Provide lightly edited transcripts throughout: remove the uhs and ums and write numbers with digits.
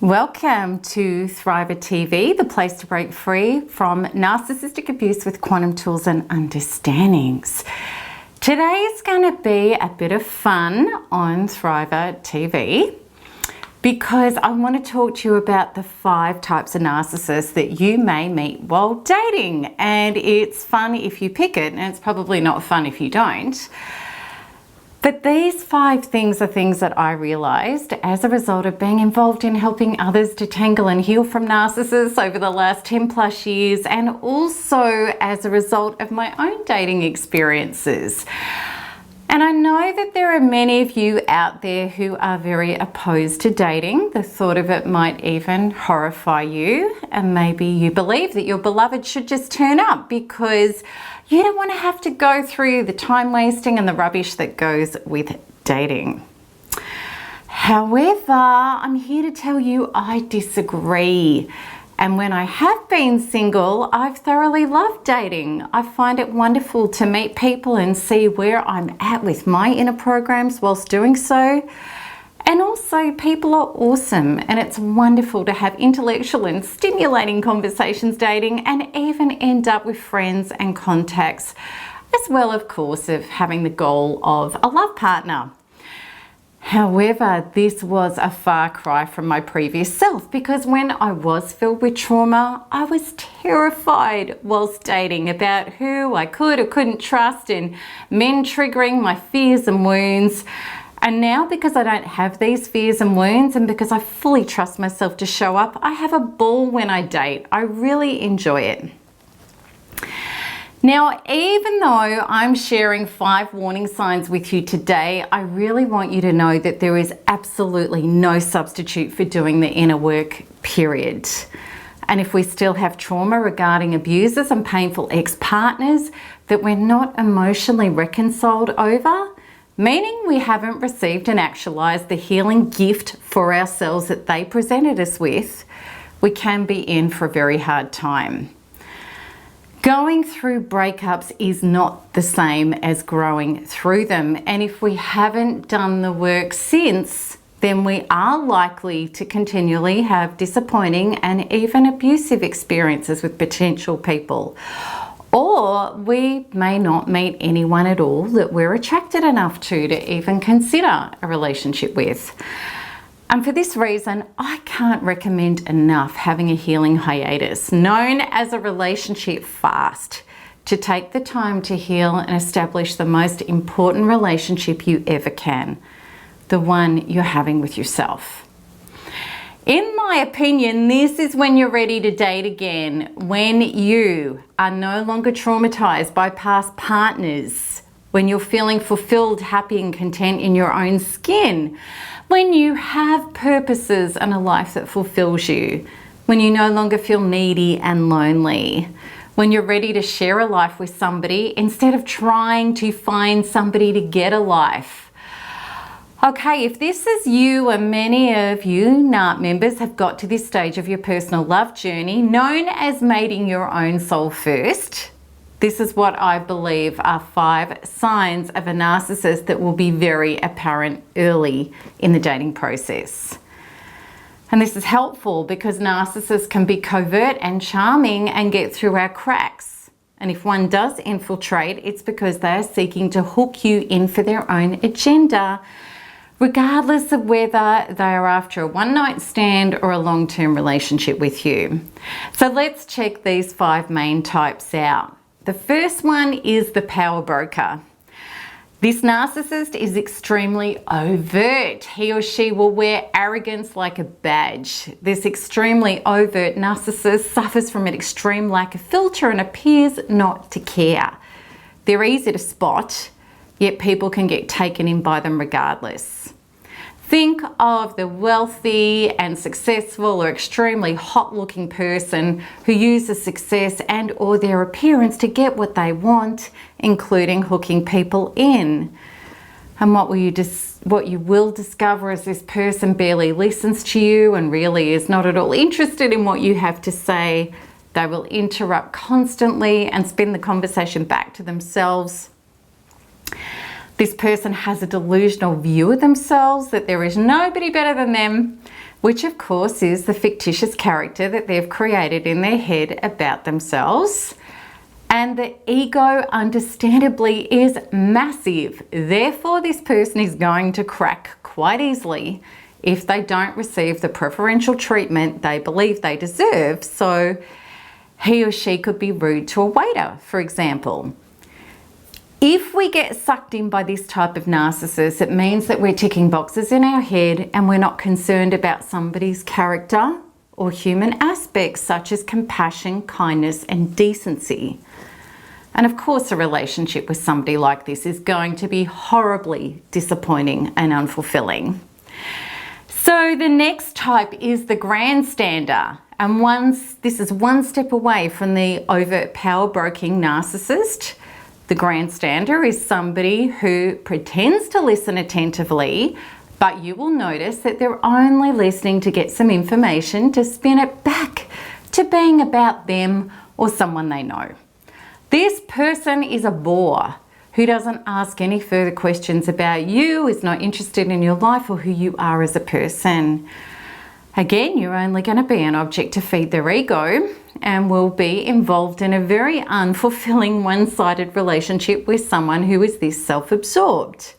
Welcome to Thriver TV, the place to break free from narcissistic abuse with quantum tools and understandings. Today is going to be a bit of fun on Thriver TV because I want to talk to you about the 5 types of narcissists that you may meet while dating. And it's fun if you pick it, and it's probably not fun if you don't. But these 5 things are things that I realised as a result of being involved in helping others detangle and heal from narcissists over the last 10 plus years, and also as a result of my own dating experiences. And I know that there are many of you out there who are very opposed to dating. The thought of it might even horrify you, and maybe you believe that your beloved should just turn up because you don't want to have to go through the time wasting and the rubbish that goes with dating. However, I'm here to tell you I disagree. And when I have been single, I've thoroughly loved dating. I find it wonderful to meet people and see where I'm at with my inner programs whilst doing so. And also, people are awesome, and it's wonderful to have intellectual and stimulating conversations dating and even end up with friends and contacts, as well, of course, of having the goal of a love partner. However, this was a far cry from my previous self because when I was filled with trauma, I was terrified whilst dating about who I could or couldn't trust and men triggering my fears and wounds. And now, because I don't have these fears and wounds and because I fully trust myself to show up, I have a ball when I date. I really enjoy it. Now, even though I'm sharing 5 warning signs with you today, I really want you to know that there is absolutely no substitute for doing the inner work, period. And if we still have trauma regarding abusers and painful ex-partners that we're not emotionally reconciled over, meaning we haven't received and actualized the healing gift for ourselves that they presented us with, we can be in for a very hard time. Going through breakups is not the same as growing through them. And if we haven't done the work since, then we are likely to continually have disappointing and even abusive experiences with potential people. Or we may not meet anyone at all that we're attracted enough to even consider a relationship with. And for this reason, I can't recommend enough having a healing hiatus, known as a relationship fast, to take the time to heal and establish the most important relationship you ever can, the one you're having with yourself. In my opinion, this is when you're ready to date again, when you are no longer traumatized by past partners, when you're feeling fulfilled, happy and content in your own skin, when you have purposes and a life that fulfills you, when you no longer feel needy and lonely, when you're ready to share a life with somebody instead of trying to find somebody to get a life. Okay, if this is you, and many of you NART members have got to this stage of your personal love journey, known as mating your own soul first, this is what I believe are 5 signs of a narcissist that will be very apparent early in the dating process. And this is helpful because narcissists can be covert and charming and get through our cracks. And if one does infiltrate, it's because they are seeking to hook you in for their own agenda, regardless of whether they are after a one-night stand or a long-term relationship with you. So let's check these 5 main types out. The first one is the power broker. This narcissist is extremely overt. He or she will wear arrogance like a badge. This extremely overt narcissist suffers from an extreme lack of filter and appears not to care. They're easy to spot, yet people can get taken in by them regardless. Think of the wealthy and successful or extremely hot-looking person who uses success and or their appearance to get what they want, including hooking people in. And what you will discover is this person barely listens to you and really is not at all interested in what you have to say. They will interrupt constantly and spin the conversation back to themselves. This person has a delusional view of themselves, that there is nobody better than them, which of course is the fictitious character that they've created in their head about themselves. And the ego, understandably, is massive. Therefore, this person is going to crack quite easily if they don't receive the preferential treatment they believe they deserve. So he or she could be rude to a waiter, for example. If we get sucked in by this type of narcissist, it means that we're ticking boxes in our head and we're not concerned about somebody's character or human aspects such as compassion, kindness, and decency. And of course, a relationship with somebody like this is going to be horribly disappointing and unfulfilling. So the next type is the grandstander. And this is one step away from the overt power-broking narcissist. The grandstander is somebody who pretends to listen attentively, but you will notice that they're only listening to get some information to spin it back to being about them or someone they know. This person is a bore who doesn't ask any further questions about you, is not interested in your life or who you are as a person. Again, you're only going to be an object to feed their ego and will be involved in a very unfulfilling one-sided relationship with someone who is this self-absorbed.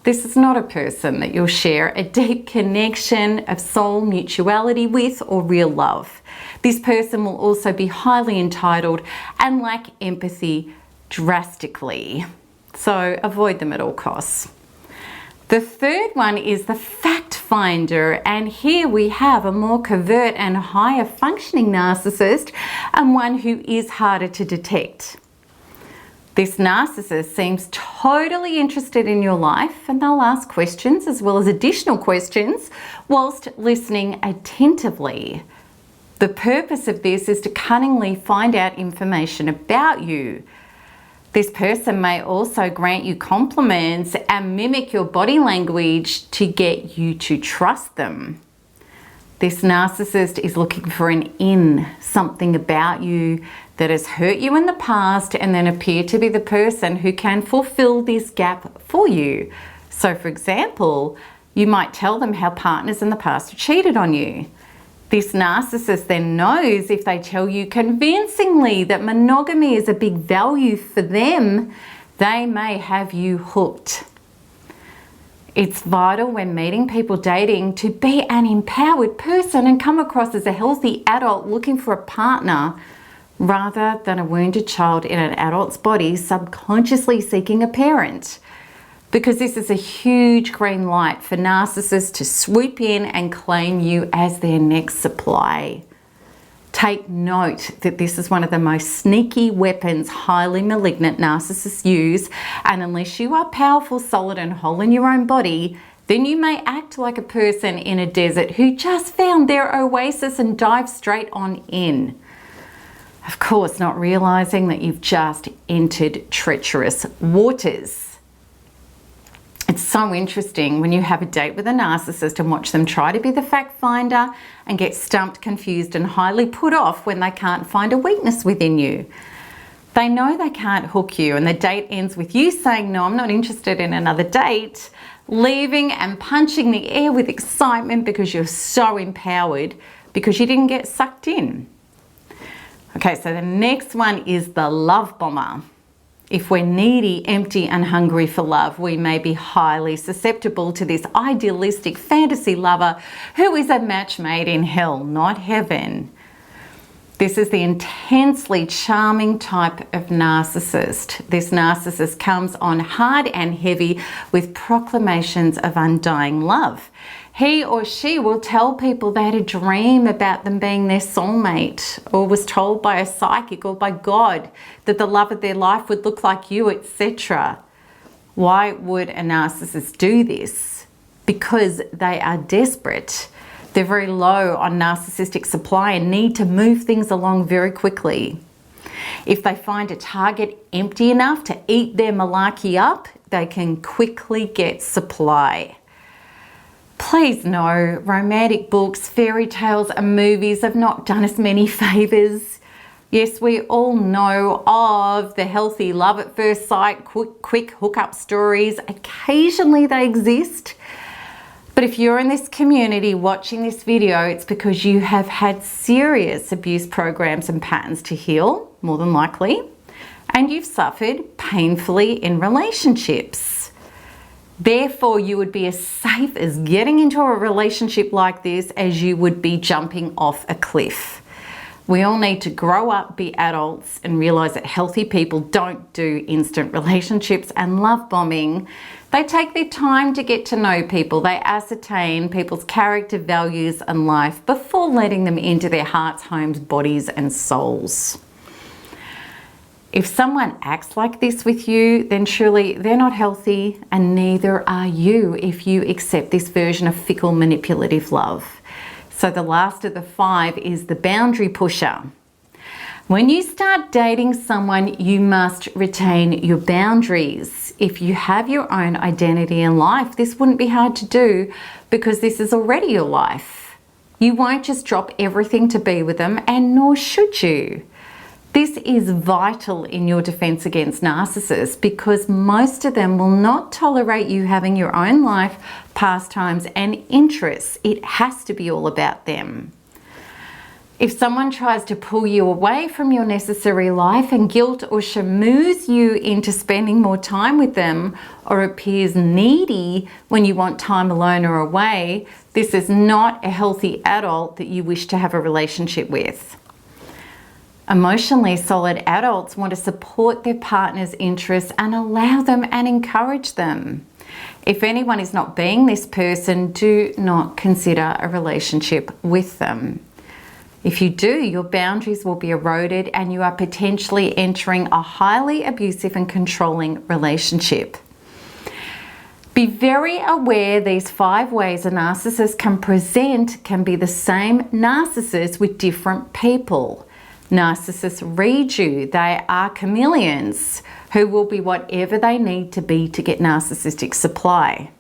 This is not a person that you'll share a deep connection of soul mutuality with or real love. This person will also be highly entitled and lack empathy drastically. So avoid them at all costs. The third one is the fact finder, and here we have a more covert and higher functioning narcissist and one who is harder to detect. This narcissist seems totally interested in your life and they'll ask questions as well as additional questions whilst listening attentively. The purpose of this is to cunningly find out information about you. This person may also grant you compliments and mimic your body language to get you to trust them. This narcissist is looking for an in, something about you that has hurt you in the past and then appear to be the person who can fulfill this gap for you. So for example, you might tell them how partners in the past have cheated on you. This narcissist then knows if they tell you convincingly that monogamy is a big value for them, they may have you hooked. It's vital when meeting people dating to be an empowered person and come across as a healthy adult looking for a partner rather than a wounded child in an adult's body subconsciously seeking a parent. Because this is a huge green light for narcissists to swoop in and claim you as their next supply. Take note that this is one of the most sneaky weapons highly malignant narcissists use, and unless you are powerful, solid and whole in your own body, then you may act like a person in a desert who just found their oasis and dive straight on in. Of course, not realizing that you've just entered treacherous waters. It's so interesting when you have a date with a narcissist and watch them try to be the fact finder and get stumped, confused and highly put off when they can't find a weakness within you. They know they can't hook you and the date ends with you saying, no, I'm not interested in another date, leaving and punching the air with excitement because you're so empowered because you didn't get sucked in. Okay, so the next one is the love bomber. If we're needy, empty and hungry for love, we may be highly susceptible to this idealistic fantasy lover who is a match made in hell, not heaven. This is the intensely charming type of narcissist. This narcissist comes on hard and heavy with proclamations of undying love. He or she will tell people they had a dream about them being their soulmate, or was told by a psychic or by God that the love of their life would look like you, etc. Why would a narcissist do this? Because they are desperate. They're very low on narcissistic supply and need to move things along very quickly. If they find a target empty enough to eat their malarkey up, they can quickly get supply. Please know, romantic books, fairy tales and movies have not done us many favours. Yes, we all know of the healthy love at first sight, quick hookup stories. Occasionally they exist. But if you're in this community watching this video, it's because you have had serious abuse programs and patterns to heal, more than likely, and you've suffered painfully in relationships. Therefore, you would be as safe as getting into a relationship like this as you would be jumping off a cliff. We all need to grow up, be adults, and realize that healthy people don't do instant relationships and love bombing. They take their time to get to know people. They ascertain people's character, values, and life before letting them into their hearts, homes, bodies, and souls. If someone acts like this with you, then surely they're not healthy, and neither are you if you accept this version of fickle, manipulative love. So the last of the 5 is the boundary pusher. When you start dating someone, you must retain your boundaries. If you have your own identity in life, this wouldn't be hard to do because this is already your life. You won't just drop everything to be with them, and nor should you. This is vital in your defense against narcissists because most of them will not tolerate you having your own life, pastimes, and interests. It has to be all about them. If someone tries to pull you away from your necessary life and guilt or schmooze you into spending more time with them, or appears needy when you want time alone or away, this is not a healthy adult that you wish to have a relationship with. Emotionally solid adults want to support their partner's interests and allow them and encourage them. If anyone is not being this person, do not consider a relationship with them. If you do, your boundaries will be eroded and you are potentially entering a highly abusive and controlling relationship. Be very aware these 5 ways a narcissist can present can be the same narcissist with different people. Narcissists read you. They are chameleons who will be whatever they need to be to get narcissistic supply.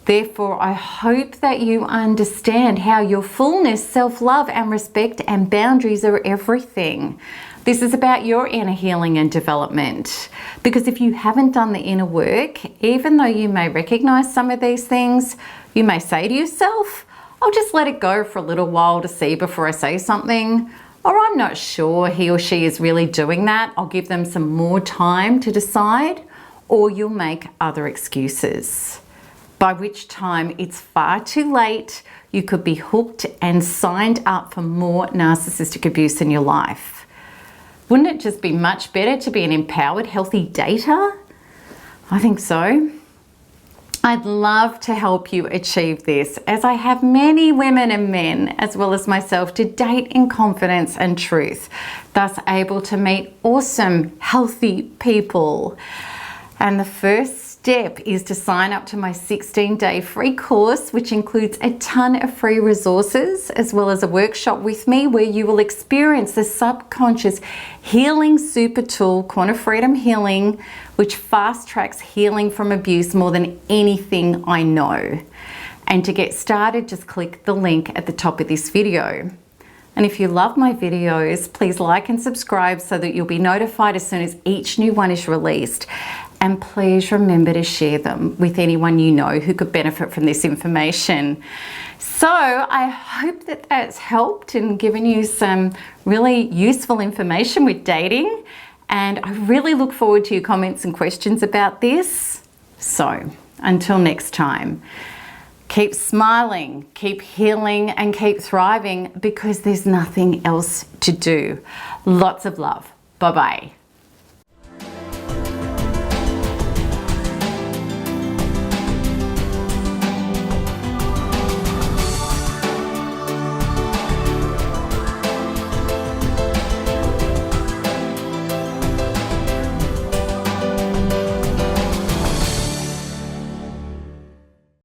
Therefore, I hope that you understand how your fullness, self-love and respect and boundaries are everything. This is about your inner healing and development. Because if you haven't done the inner work, even though you may recognize some of these things, you may say to yourself, I'll just let it go for a little while to see before I say something. Or I'm not sure he or she is really doing that. I'll give them some more time to decide. Or you'll make other excuses. By which time it's far too late. You could be hooked and signed up for more narcissistic abuse in your life. Wouldn't it just be much better to be an empowered, healthy dater? I think so. I'd love to help you achieve this, as I have many women and men, as well as myself, to date in confidence and truth, thus able to meet awesome, healthy people. And the first step is to sign up to my 16-day free course, which includes a ton of free resources, as well as a workshop with me where you will experience the subconscious healing super tool, Quantum Freedom Healing, which fast tracks healing from abuse more than anything I know. And to get started, just click the link at the top of this video. And if you love my videos, please like and subscribe so that you'll be notified as soon as each new one is released. And please remember to share them with anyone you know who could benefit from this information. So I hope that that's helped and given you some really useful information with dating. And I really look forward to your comments and questions about this. So until next time, keep smiling, keep healing, and keep thriving because there's nothing else to do. Lots of love. Bye-bye.